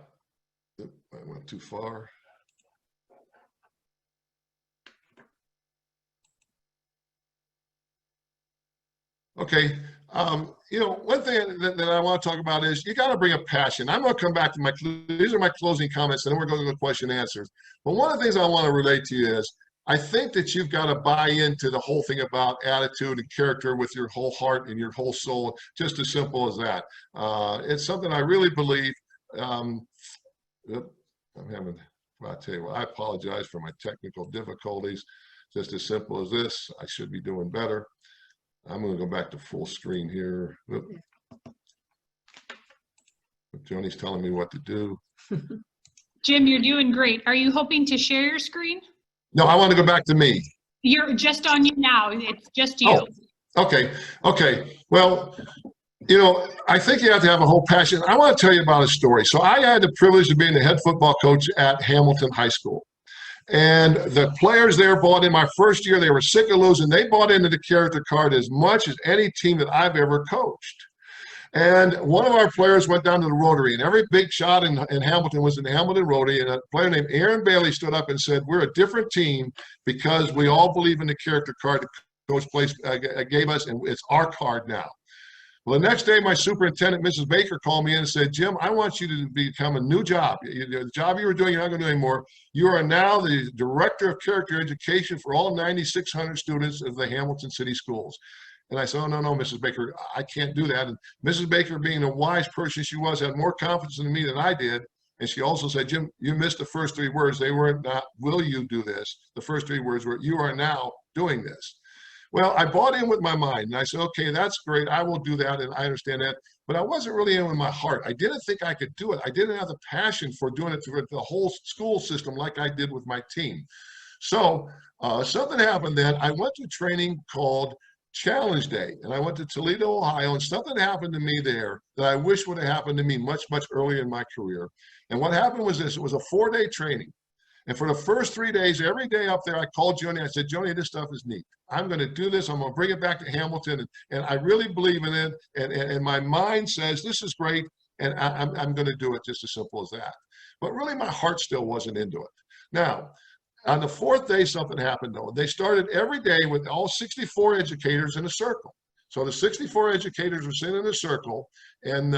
I went too far. Okay, you know, one thing that I want to talk about is you got to bring a passion. I'm going to come back to these are my closing comments, and then we're going to go to the question and answers. But one of the things I want to relate to you is, I think that you've got to buy into the whole thing about attitude and character with your whole heart and your whole soul, just as simple as that. It's something I really believe. I'm having, I'll tell you what, I apologize for my technical difficulties. Just as simple as this, I should be doing better. I'm going to go back to full screen here. Joni's telling me what to do. Jim, you're doing great. Are you hoping to share your screen? No, I want to go back to me. You're just on you now. It's just you. Oh, okay. Well, you know, I think you have to have a whole passion. I want to tell you about a story. So I had the privilege of being the head football coach at Hamilton High School. And the players there bought in my first year. They were sick of losing. They bought into the character card as much as any team that I've ever coached. And one of our players went down to the Rotary, and every big shot in Hamilton was in the Hamilton Rotary, and a player named Aaron Bailey stood up and said, we're a different team because we all believe in the character card. The Coach gave us, and it's our card now. Well, the next day, my superintendent, Mrs. Baker, called me in and said, Jim, I want you to become a new job. The job you were doing, you're not going to do anymore. You are now the director of character education for all 9,600 students of the Hamilton City Schools. And I said, oh, no, Mrs. Baker, I can't do that. And Mrs. Baker, being a wise person she was, had more confidence in me than I did. And she also said, Jim, you missed the first 3 words. They were not, will you do this? The first 3 words were, you are now doing this. Well, I bought in with my mind, and I said, okay, that's great. I will do that, and I understand that. But I wasn't really in with my heart. I didn't think I could do it. I didn't have the passion for doing it through the whole school system like I did with my team. So something happened then. I went to training called Challenge Day, and I went to Toledo, Ohio, and something happened to me there that I wish would have happened to me much, much earlier in my career. And what happened was this. It was a 4-day training. And for the first 3 days, every day up there, I called Joni. I said, Joni, this stuff is neat. I'm going to do this. I'm going to bring it back to Hamilton. And I really believe in it. And my mind says, this is great. And I'm going to do it, just as simple as that. But really, my heart still wasn't into it. Now, on the 4th day, something happened, though. They started every day with all 64 educators in a circle. So the 64 educators were sitting in a circle. And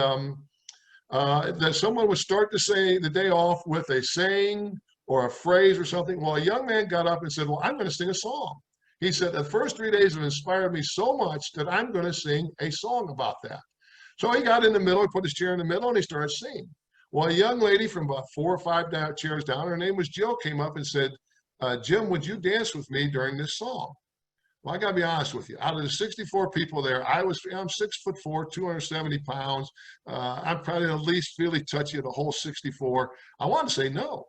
that someone would start to say the day off with a saying or a phrase or something. Well, a young man got up and said, well, I'm going to sing a song. He said, the first 3 days have inspired me so much that I'm going to sing a song about that. So he got in the middle, he put his chair in the middle, and he started singing. Well, a young lady from about 4 or 5 chairs down, her name was Jill, came up and said, Jim, would you dance with me during this song? Well, I got to be honest with you. Out of the 64 people there, I'm 6'4", 270 pounds. I'm probably the least really touchy of the whole 64. I wanted to say no.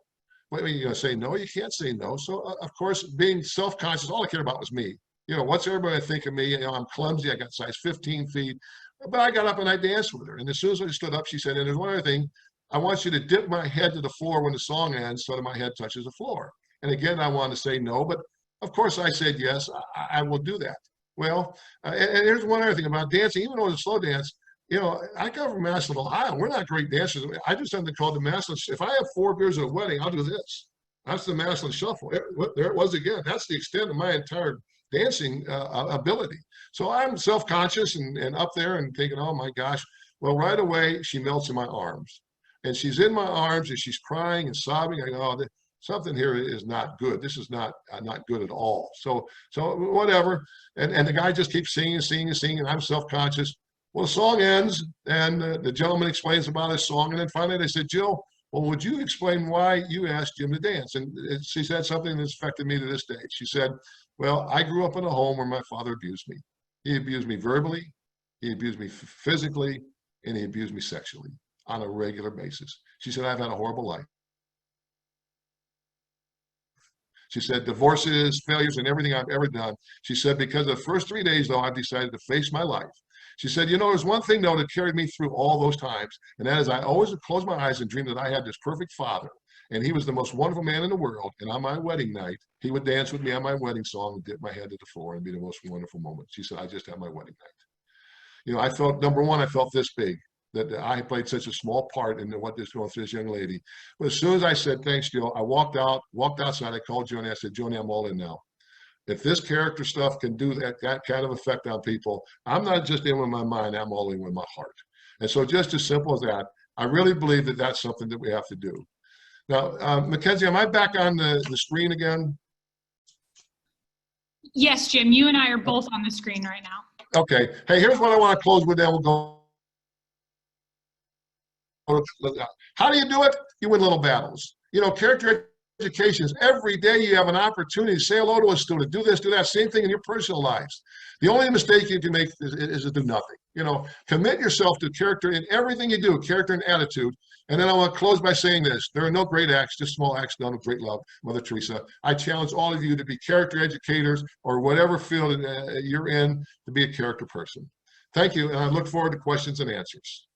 What are you going to say no? You can't say no. So, of course, being self-conscious, all I cared about was me. You know, what's everybody think of me? You know, I'm clumsy. I got size 15 feet. But I got up and I danced with her. And as soon as I stood up, she said, and there's one other thing. I want you to dip my head to the floor when the song ends so that my head touches the floor. And again, I wanted to say no, but of course I said yes, I will do that. Well, and here's one other thing about dancing. Even though it's a slow dance, you know, I come from Massillon, Ohio. We're not great dancers. I do something called the Massillon. If I have 4 beers at a wedding, I'll do this. That's the Massillon Shuffle. There it was again. That's the extent of my entire dancing ability. So I'm self-conscious and up there and thinking, oh my gosh. Well, right away, she melts in my arms. And she's in my arms and she's crying and sobbing. I go, oh, something here is not good. This is not good at all. So whatever. And the guy just keeps singing, and I'm self-conscious. Well, the song ends, and the gentleman explains about his song, and then finally they said, Jill, well, would you explain why you asked Jim to dance? And she said something that's affected me to this day. She said, well, I grew up in a home where my father abused me. He abused me verbally, he abused me physically, and he abused me sexually on a regular basis. She said, I've had a horrible life. She said, divorces, failures, and everything I've ever done. She said, because of the first 3 days, though, I've decided to face my life. She said, you know, there's one thing, though, that carried me through all those times, and that is I always would close my eyes and dream that I had this perfect father, and he was the most wonderful man in the world, and on my wedding night, he would dance with me on my wedding song and dip my head to the floor and be the most wonderful moment. She said, I just had my wedding night. You know, I felt, number one, I felt this big, that I played such a small part in what is going through this young lady. But as soon as I said, thanks, Jill, I walked outside, I called Joni, I said, Joni, I'm all in now. If this character stuff can do that kind of effect on people, I'm not just in with my mind, I'm all in with my heart. And so just as simple as that, I really believe that that's something that we have to do. Now, Mackenzie, am I back on the screen again? Yes, Jim, you and I are both on the screen right now. Okay. Hey, here's what I want to close with, then we'll go. How do you do it? You win little battles. You know, character education is every day you have an opportunity to say hello to a student, do this, do that, same thing in your personal lives. The only mistake you can make is to do nothing. You know, commit yourself to character in everything you do, character and attitude. And then I want to close by saying this. There are no great acts, just small acts done with great love, Mother Teresa. I challenge all of you to be character educators or whatever field you're in to be a character person. Thank you, and I look forward to questions and answers.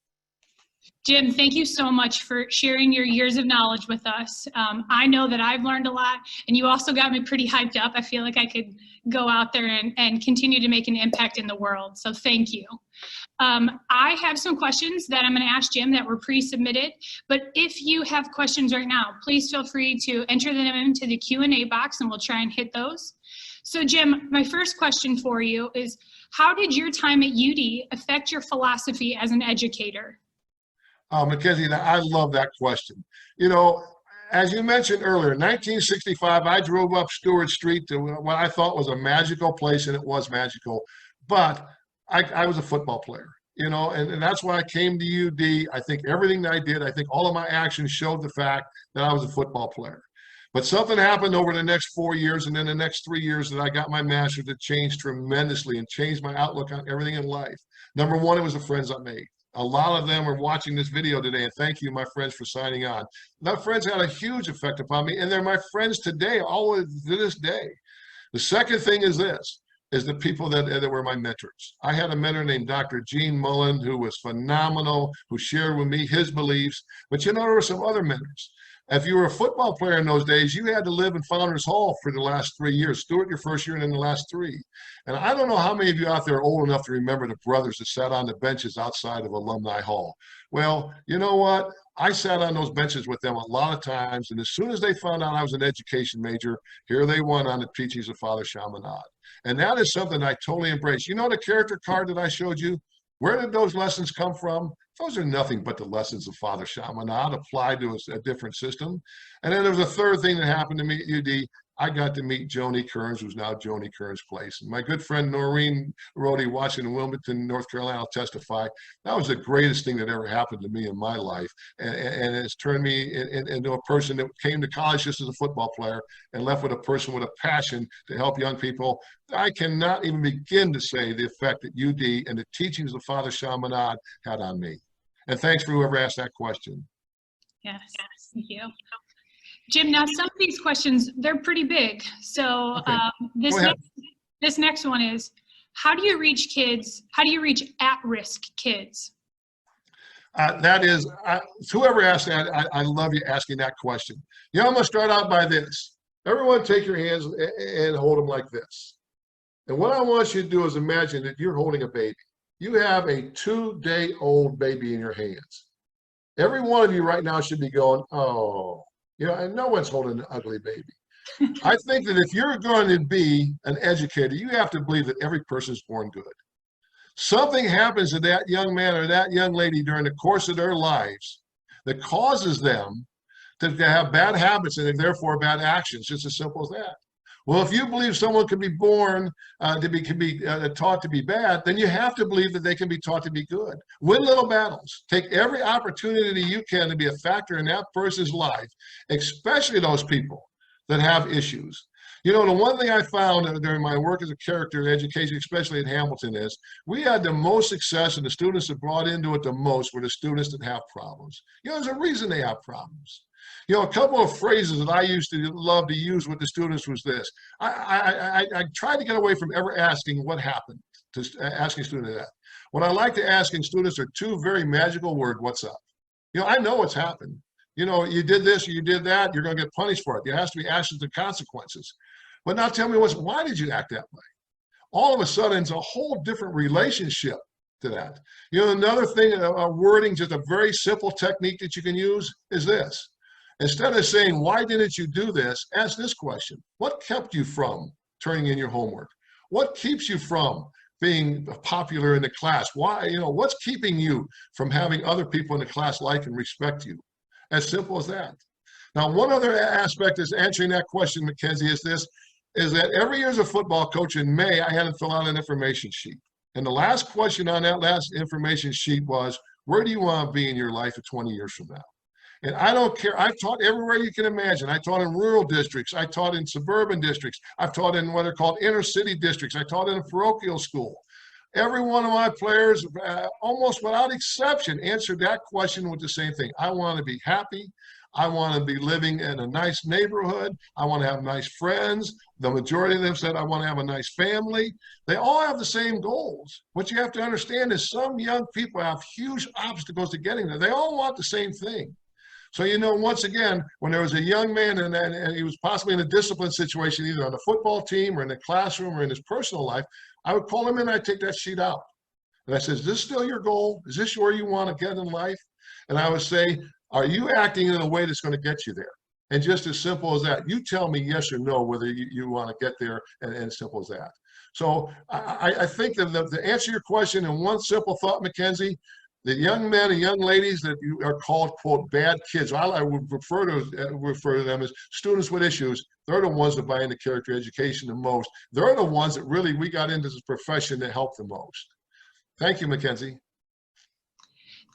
Jim, thank you so much for sharing your years of knowledge with us. I know that I've learned a lot, and you also got me pretty hyped up. I feel like I could go out there and continue to make an impact in the world, so thank you. I have some questions that I'm going to ask Jim that were pre-submitted, but if you have questions right now, please feel free to enter them into the Q&A box, and we'll try and hit those. So Jim, my first question for you is, how did your time at UD affect your philosophy as an educator? Mackenzie, I love that question. You know, as you mentioned earlier, 1965, I drove up Stewart Street to what I thought was a magical place, and it was magical. But I was a football player, you know, and that's why I came to UD. I think everything that I did, I think all of my actions showed the fact that I was a football player. But something happened over the next 4 years and then the next 3 years that I got my master's that changed tremendously and changed my outlook on everything in life. Number one, it was the friends I made. A lot of them are watching this video today, and thank you, my friends, for signing on. My friends had a huge effect upon me, and they're my friends today, always to this day. The second thing is this, is the people that were my mentors. I had a mentor named Dr. Gene Mullen, who was phenomenal, who shared with me his beliefs. But you know, there were some other mentors. If you were a football player in those days, you had to live in Founders Hall for the last 3 years. Stewart, your first year, and then the last 3. And I don't know how many of you out there are old enough to remember the brothers that sat on the benches outside of Alumni Hall. Well, you know what? I sat on those benches with them a lot of times, and as soon as they found out I was an education major, here they went on the teachings of Father Chaminade. And that is something I totally embrace. You know the character card that I showed you? Where did those lessons come from? Those are nothing but the lessons of Father Chaminade applied to a different system. And then there was a third thing that happened to me at UD. I got to meet Joni Kearns, who's now Joni Kearns Place. And my good friend Noreen Rhodey, watching in Wilmington, North Carolina, will testify. That was the greatest thing that ever happened to me in my life. And it's turned me into a person that came to college just as a football player and left with a person with a passion to help young people. I cannot even begin to say the effect that UD and the teachings of Father Chaminade had on me. And thanks for whoever asked that question. Yes, thank you. Jim, now some of these questions, they're pretty big. So Okay. This next one is, how do you reach kids? How do you reach at-risk kids? That is, whoever asked that, I love you asking that question. You know, I'm going to start out by this. Everyone take your hands and hold them like this. And what I want you to do is imagine that you're holding a baby. You have a 2-day-old baby in your hands. Every one of you right now should be going, oh, you know, and no one's holding an ugly baby. I think that if you're going to be an educator, you have to believe that every person is born good. Something happens to that young man or that young lady during the course of their lives that causes them to have bad habits and therefore bad actions, just as simple as that. Well, if you believe someone can be born taught to be bad, then you have to believe that they can be taught to be good. Win little battles. Take every opportunity you can to be a factor in that person's life, especially those people that have issues. You know, the one thing I found during my work as a character in education, especially at Hamilton, is we had the most success, and the students that brought into it the most were the students that have problems. You know, there's a reason they have problems. You know, a couple of phrases that I used to love to use with the students was this. I tried to get away from ever asking what happened, to asking students that. What I like to asking students are 2 very magical words, what's up? You know, I know what's happened. You know, you did this, or you did that, you're going to get punished for it. There has to be actions and consequences. But now tell me why did you act that way? All of a sudden, it's a whole different relationship to that. You know, another thing, wording, just a very simple technique that you can use is this. Instead of saying, why didn't you do this? Ask this question. What kept you from turning in your homework? What keeps you from being popular in the class? Why, you know, what's keeping you from having other people in the class like and respect you? As simple as that. Now, one other aspect is answering that question, Mackenzie, is that every year as a football coach in May, I had to fill out an information sheet. And the last question on that last information sheet was, where do you want to be in your life at 20 years from now? And I don't care. I've taught everywhere you can imagine. I taught in rural districts. I taught in suburban districts. I've taught in what are called inner city districts. I taught in a parochial school. Every one of my players, almost without exception, answered that question with the same thing. I want to be happy. I want to be living in a nice neighborhood. I want to have nice friends. The majority of them said, I want to have a nice family. They all have the same goals. What you have to understand is some young people have huge obstacles to getting there. They all want the same thing. So, you know, once again, when there was a young man and he was possibly in a discipline situation, either on the football team or in the classroom or in his personal life, I would call him in and I'd take that sheet out. And I said, is this still your goal? Is this where you want to get in life? And I would say, are you acting in a way that's going to get you there? And just as simple as that, you tell me yes or no whether you want to get there, and as simple as that. So I think that to answer your question in one simple thought, Mackenzie, the young men and young ladies that you are called, quote, bad kids, I would refer to them as students with issues. They're the ones that buy into character education the most. They're the ones that really we got into this profession to help the most. Thank you, Mackenzie.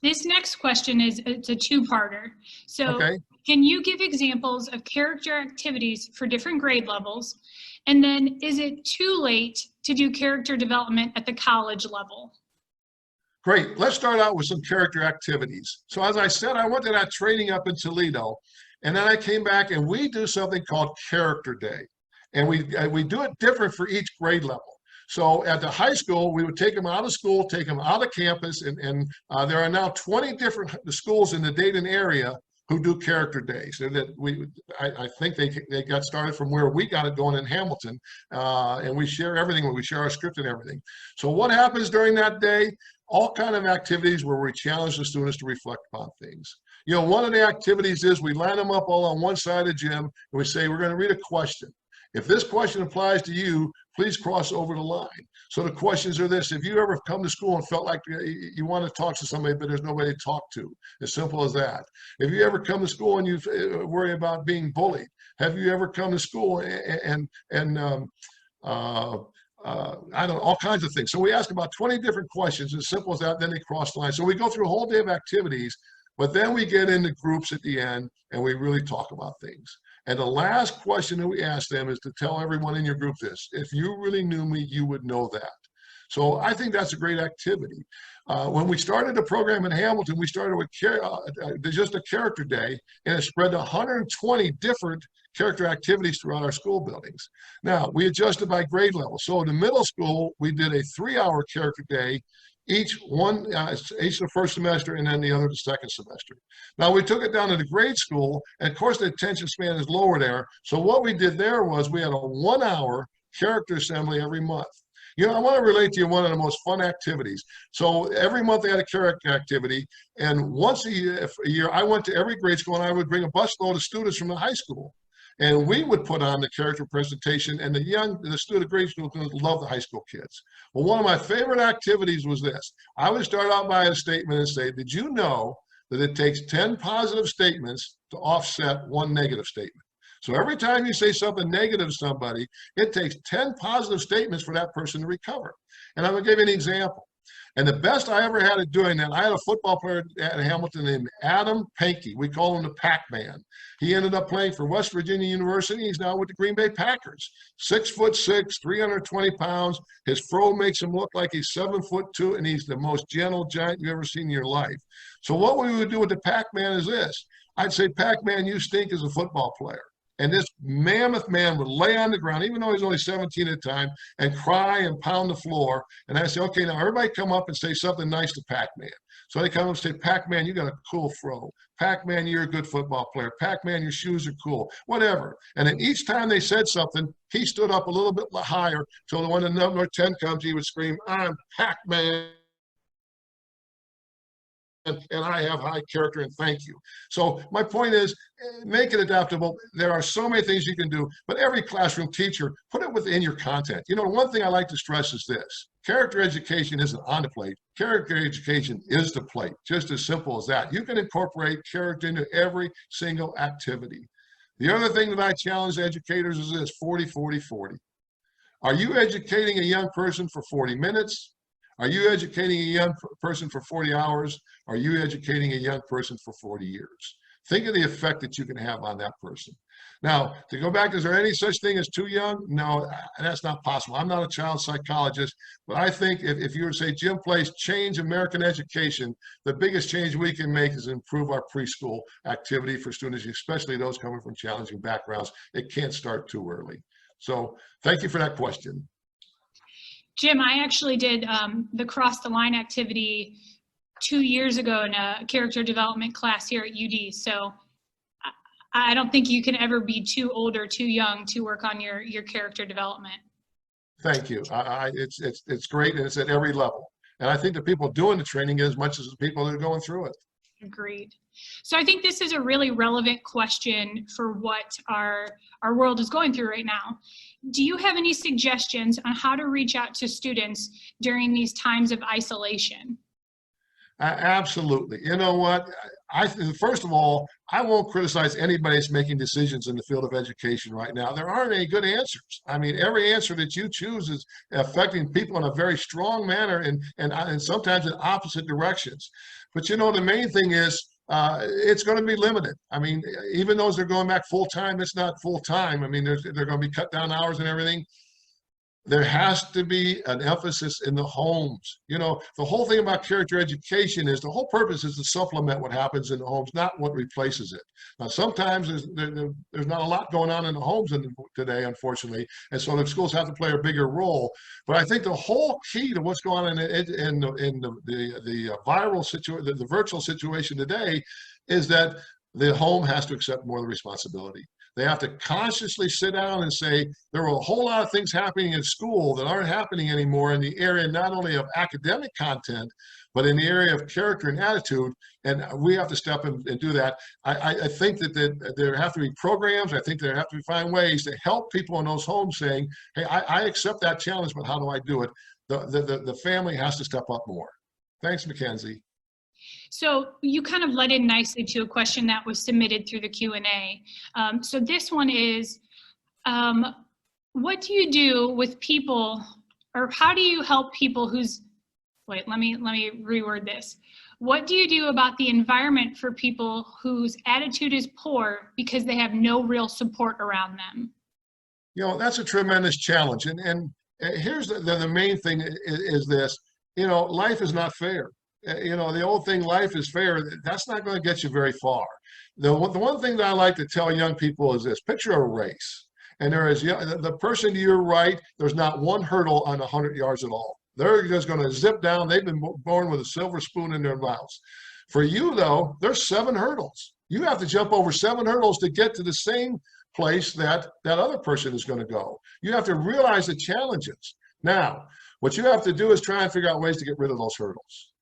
This next question it's a two-parter. So Okay. Can you give examples of character activities for different grade levels? And then is it too late to do character development at the college level? Great. Let's start out with some character activities. So as I said, I went to that training up in Toledo, and then I came back and we do something called Character Day. And we do it different for each grade level. So at the high school, we would take them out of school, take them out of campus, and there are now 20 different schools in the Dayton area who do Character Day. So that I think they got started from where we got it going in Hamilton, and we share everything. We share our script and everything. So what happens during that day? All kind of activities where we challenge the students to reflect upon things. You know, one of the activities is we line them up all on one side of the gym, and we say, we're going to read a question. If this question applies to you, please cross over the line. So the questions are this: if you ever come to school and felt like you want to talk to somebody, but there's nobody to talk to, as simple as that. If you ever come to school and you worry about being bullied, have you ever come to school and I don't know, all kinds of things. So we ask about 20 different questions, as simple as that, then they cross the line. So we go through a whole day of activities, but then we get into groups at the end and we really talk about things. And the last question that we ask them is to tell everyone in your group this: if you really knew me, you would know that. So I think that's a great activity. When we started the program in Hamilton, we started with just a character day, and it spread to 120 different character activities throughout our school buildings. Now, we adjusted by grade level. So in the middle school, we did a 3-hour character day, each the first semester and then the other the second semester. Now we took it down to the grade school, and of course the attention span is lower there. So what we did there was we had a 1-hour character assembly every month. You know, I want to relate to you one of the most fun activities. So every month they had a character activity, and once a year I went to every grade school and I would bring a busload of students from the high school. And we would put on the character presentation, and the student grade school love the high school kids. Well, one of my favorite activities was this. I would start out by a statement and say, did you know that it takes 10 positive statements to offset one negative statement? So every time you say something negative to somebody, it takes 10 positive statements for that person to recover. And I'm going to give you an example. And the best I ever had at doing that, I had a football player at Hamilton named Adam Pankey. We call him the Pac-Man. He ended up playing for West Virginia University. He's now with the Green Bay Packers. 6'6", 320 pounds. His fro makes him look like he's 7'2", and he's the most gentle giant you've ever seen in your life. So what we would do with the Pac-Man is this. I'd say, Pac-Man, you stink as a football player. And this mammoth man would lay on the ground, even though he's only 17 at the time, and cry and pound the floor. And I say, okay, now everybody come up and say something nice to Pac-Man. So they come up and say, Pac-Man, you got a cool fro. Pac-Man, you're a good football player. Pac-Man, your shoes are cool. Whatever. And then each time they said something, he stood up a little bit higher. So when the number 10 comes, he would scream, I'm Pac-Man. And I have high character, and thank you. So my point is, make it adaptable. There are so many things you can do, but every classroom teacher, put it within your content. You know, one thing I like to stress is this: character education isn't on the plate. Character education is the plate, just as simple as that. You can incorporate character into every single activity. The other thing that I challenge educators is this: 40, 40, 40. Are you educating a young person for 40 minutes? Are you educating a young person for 40 hours? Are you educating a young person for 40 years? Think of the effect that you can have on that person. Now, to go back, is there any such thing as too young? No, that's not possible. I'm not a child psychologist, but I think if you were to say, Jim Place, change American education, the biggest change we can make is improve our preschool activity for students, especially those coming from challenging backgrounds. It can't start too early. So thank you for that question. Jim, I actually did the Cross the Line activity 2 years ago in a character development class here at UD. So I don't think you can ever be too old or too young to work on your character development. Thank you. It's great, and it's at every level. And I think the people doing the training as much as the people that are going through it. Agreed. So I think this is a really relevant question for what our world is going through right now. Do you have any suggestions on how to reach out to students during these times of isolation? Absolutely. You know what? First of all, I won't criticize anybody that's making decisions in the field of education right now. There aren't any good answers. I mean, every answer that you choose is affecting people in a very strong manner and sometimes in opposite directions. But you know, the main thing is it's going to be limited. I mean, even though they're going back full time, it's not full time. I mean, they're going to be cut down hours and everything. There has to be an emphasis in the homes. You know, the whole thing about character education is the whole purpose is to supplement what happens in the homes, not what replaces it. Now, sometimes there's not a lot going on in the homes today, unfortunately, and so the schools have to play a bigger role. But I think the whole key to what's going on in the viral situation, the virtual situation today, is that the home has to accept more of the responsibility. They have to consciously sit down and say, there are a whole lot of things happening in school that aren't happening anymore in the area not only of academic content, but in the area of character and attitude. And we have to step in and do that. I think that there have to be programs. I think there have to be find ways to help people in those homes saying, hey, I accept that challenge, but how do I do it? The family has to step up more. Thanks, Mackenzie. So you kind of led in nicely to a question that was submitted through the Q&A. So this one is, what do you do with people, or how do you help people who's, wait, let me reword this. What do you do about the environment for people whose attitude is poor because they have no real support around them? You know, that's a tremendous challenge. And here's the main thing is this, you know, life is not fair. You know, the old thing, life is fair, that's not going to get you very far. The one thing that I like to tell young people is this: picture a race. And there is the person to your right, there's not one hurdle on 100 yards at all. They're just going to zip down. They've been born with a silver spoon in their mouths. For you, though, there's 7 hurdles. You have to jump over 7 hurdles to get to the same place that other person is going to go. You have to realize the challenges. Now, what you have to do is try and figure out ways to get rid of those hurdles.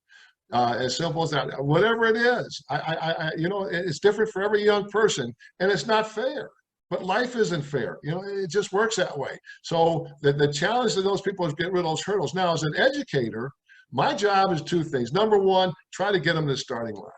As simple as that. Whatever it is, you know, it's different for every young person, and it's not fair. But life isn't fair. You know, it just works that way. So the challenge to those people is get rid of those hurdles. Now, as an educator, my job is 2 things. Number 1, try to get them to the starting line.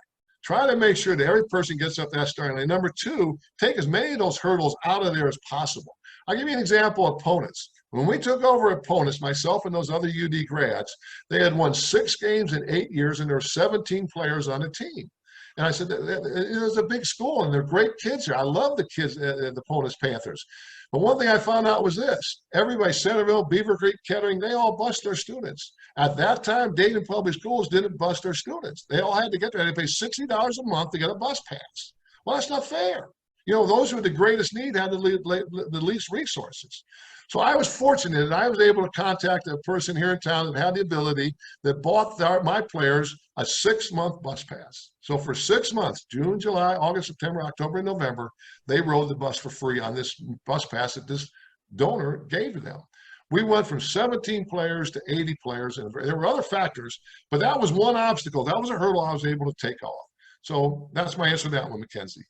Try to make sure that every person gets up that starting line. Number 2, take as many of those hurdles out of there as possible. I'll give you an example of opponents. When we took over opponents, myself and those other UD grads, they had won 6 games in 8 years, and there were 17 players on the team. And I said, it was a big school, and they're great kids here. I love the kids, the opponents, Panthers. But one thing I found out was this: everybody, Centerville, Beaver Creek, Kettering, they all bust their students. At that time, Dayton Public Schools didn't bust their students. They all had to get there. They pay $60 a month to get a bus pass. Well, that's not fair. You know, those who had the greatest need had the least resources. So I was fortunate that I was able to contact a person here in town that had the ability, that bought my players a 6-month bus pass. So for 6 months, June, July, August, September, October, and November, they rode the bus for free on this bus pass that this donor gave to them. We went from 17 players to 80 players, and there were other factors, but that was one obstacle. That was a hurdle I was able to take off. So that's my answer to that one, Mackenzie.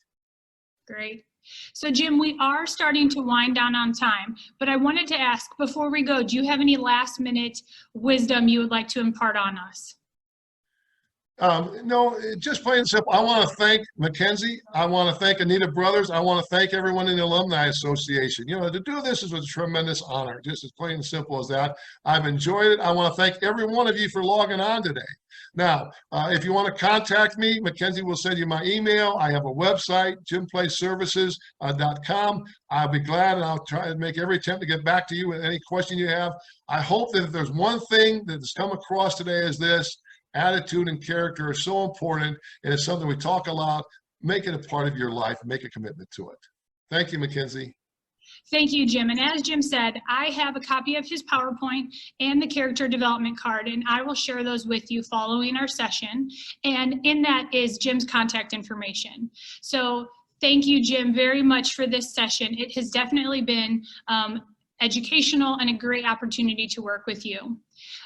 Great. So Jim, we are starting to wind down on time, but I wanted to ask before we go, do you have any last minute wisdom you would like to impart on us? No, just plain and simple. I want to thank Mackenzie. I want to thank Anita Brothers. I want to thank everyone in the Alumni Association. You know, to do this is a tremendous honor, just as plain and simple as that. I've enjoyed it. I want to thank every one of you for logging on today. Now, if you want to contact me, Mackenzie will send you my email. I have a website, jimplayservices.com. I'll be glad, and I'll try to make every attempt to get back to you with any question you have. I hope that if there's one thing that has come across today is this: attitude and character are so important, and it's something we talk a lot. Make it a part of your life. Make a commitment to it. Thank you, Mackenzie. Thank you, Jim. And as Jim said, I have a copy of his PowerPoint and the character development card, and I will share those with you following our session. And in that is Jim's contact information. So thank you, Jim, very much for this session. It has definitely been educational, and a great opportunity to work with you.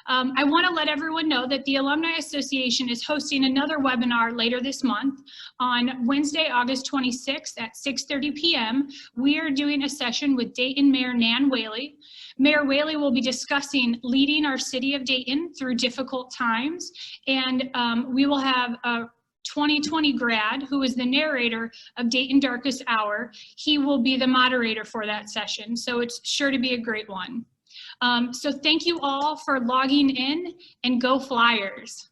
I want to let everyone know that the Alumni Association is hosting another webinar later this month on Wednesday, August 26th at 6:30 p.m. We are doing a session with Dayton Mayor Nan Whaley. Mayor Whaley will be discussing leading our city of Dayton through difficult times, and we will have a 2020 grad who is the narrator of Dayton Darkest Hour. He will be the moderator for that session, so it's sure to be a great one. So thank you all for logging in, and go Flyers.